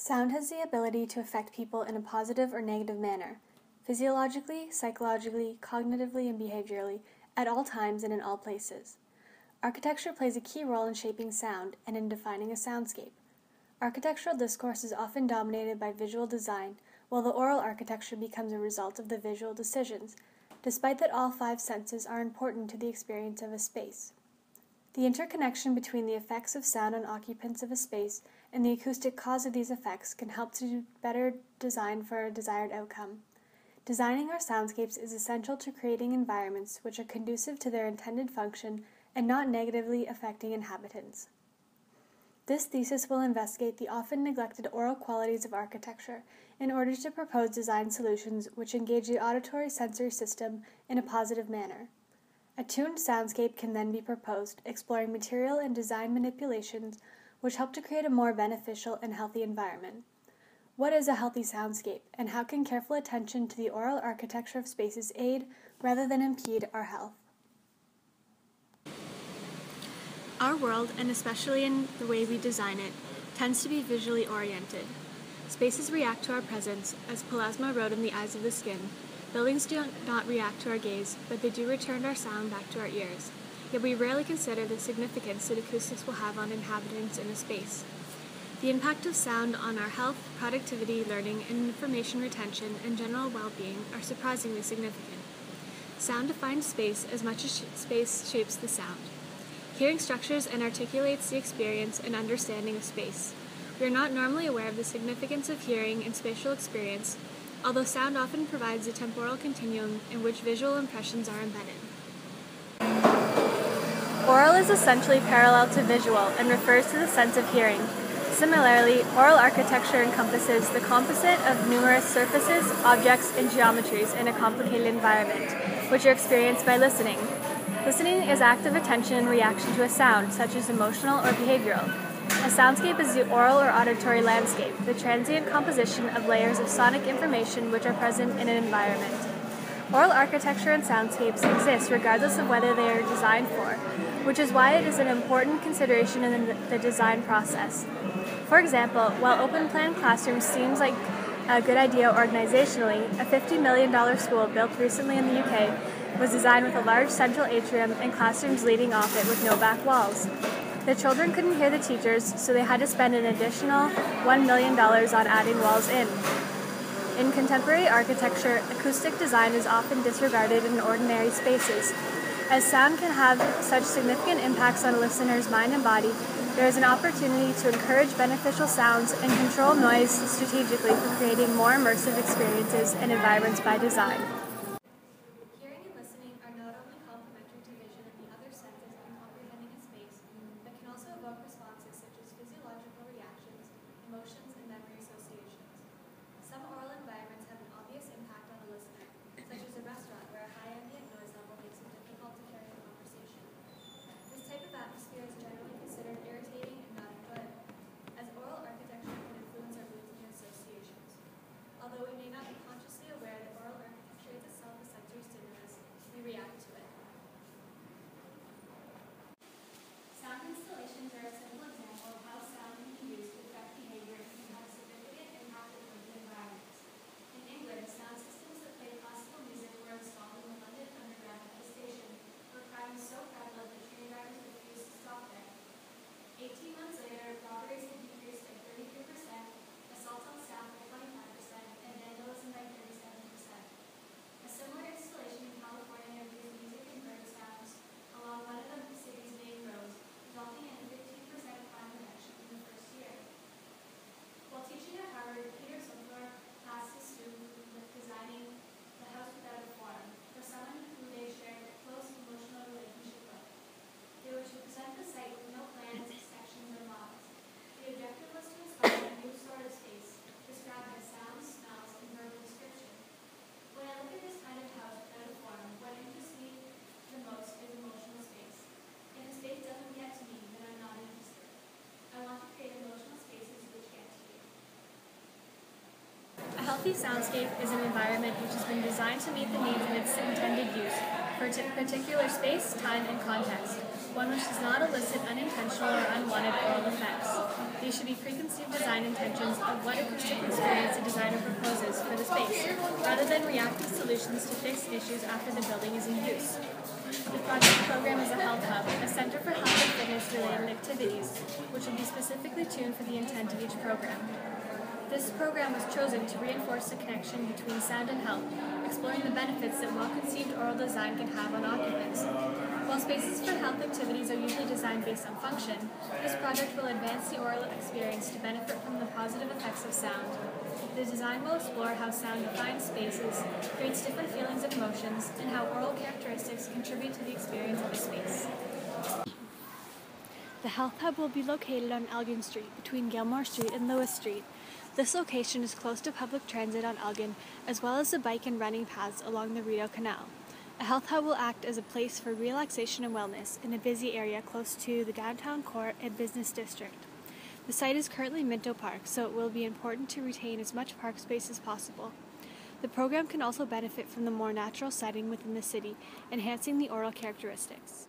Sound has the ability to affect people in a positive or negative manner, physiologically, psychologically, cognitively, and behaviorally, at all times and in all places. Architecture plays a key role in shaping sound and in defining a soundscape. Architectural discourse is often dominated by visual design, while the oral architecture becomes a result of the visual decisions, despite that all five senses are important to the experience of a space. The interconnection between the effects of sound on occupants of a space and the acoustic cause of these effects can help to better design for a desired outcome. Designing our soundscapes is essential to creating environments which are conducive to their intended function and not negatively affecting inhabitants. This thesis will investigate the often neglected oral qualities of architecture in order to propose design solutions which engage the auditory sensory system in a positive manner. A tuned soundscape can then be proposed, exploring material and design manipulations which help to create a more beneficial and healthy environment. What is a healthy soundscape, and how can careful attention to the oral architecture of spaces aid rather than impede our health? Our world, and especially in the way we design it, tends to be visually oriented. Spaces react to our presence, as Palassmo wrote in The Eyes of the Skin. Buildings do not react to our gaze, but they do return our sound back to our ears. Yet we rarely consider the significance that acoustics will have on inhabitants in a space. The impact of sound on our health, productivity, learning, and information retention and general well-being are surprisingly significant. Sound defines space as much as space shapes the sound. Hearing structures and articulates the experience and understanding of space. We are not normally aware of the significance of hearing in spatial experience, although sound often provides a temporal continuum in which visual impressions are embedded. Oral is essentially parallel to visual and refers to the sense of hearing. Similarly, oral architecture encompasses the composite of numerous surfaces, objects, and geometries in a complicated environment, which are experienced by listening. Listening is active attention in reaction to a sound, such as emotional or behavioral. A soundscape is the oral or auditory landscape, the transient composition of layers of sonic information which are present in an environment. Oral architecture and soundscapes exist regardless of whether they are designed for, which is why it is an important consideration in the design process. For example, while open-plan classrooms seems like a good idea organizationally, a $50 million school built recently in the UK was designed with a large central atrium and classrooms leading off it with no back walls. The children couldn't hear the teachers, so they had to spend an additional $1 million on adding walls in. In contemporary architecture, acoustic design is often disregarded in ordinary spaces. As sound can have such significant impacts on a listener's mind and body, there is an opportunity to encourage beneficial sounds and control noise strategically for creating more immersive experiences and environments by design. Hearing and listening are not only complementary to vision and the other senses in comprehending a space, but can also evoke responses such as physiological reactions, emotions, and memory associations. Some oral environments have an obvious impact on a listener, such as a restaurant where a high ambient noise level makes it difficult to carry a conversation. This type of atmosphere is generally considered irritating and not enjoyable, as oral architecture can influence our moods and associations. Although we may not be consciously aware that oral architecture is itself a sensory stimulus, we react to it. Sound installations are a simple example of how sound can be used to affect behavior and can have a significant impact on urban environments. In England, sound systems that play classical music were installed in the London Underground at the station, where crime was so prevalent that train drivers refused to stop there. 18 months later, robberies had decreased by 33%, assaults on staff by 25%, and vandalism by 37%. A similar installation in California used music and bird sounds along one of the city's main roads, resulting in a 15% crime reduction in the first year. While teaching at Harvard, Peter Zumthor tasked his students with designing the house without a form for someone who they shared a close emotional relationship with. They were to present the site with no plans, sections, or models. The objective was to inspire a new sort of space, described by sounds, smells, and verbal description. When I look at this kind of house without a form, what interests me the most is emotional space. If a space doesn't get to me, then I'm not interested. I want to create emotional spaces which get to you. A healthy soundscape is an environment which has been designed to meet the needs of its intended use for a particular space, time, and context, one which does not elicit unintentional or unwanted oral effects. These should be preconceived design intentions of what acoustic experience a designer proposes for the space, rather than reactive solutions to fixed issues after the building is in use. The project program is a health hub, a center for health and fitness-related activities, which will be specifically tuned for the intent of each program. This program was chosen to reinforce the connection between sound and health, exploring the benefits that well-conceived oral design can have on occupants. While spaces for health activities are usually designed based on function, this project will advance the oral experience to benefit from the positive effects of sound. The design will explore how sound defines spaces, creates different feelings and emotions, and how oral characteristics contribute to the experience of a space. The Health Hub will be located on Elgin Street, between Gilmore Street and Lewis Street. This location is close to public transit on Elgin, as well as the bike and running paths along the Rideau Canal. A health hub will act as a place for relaxation and wellness in a busy area close to the downtown core and business district. The site is currently Minto Park, so it will be important to retain as much park space as possible. The program can also benefit from the more natural setting within the city, enhancing the oral characteristics.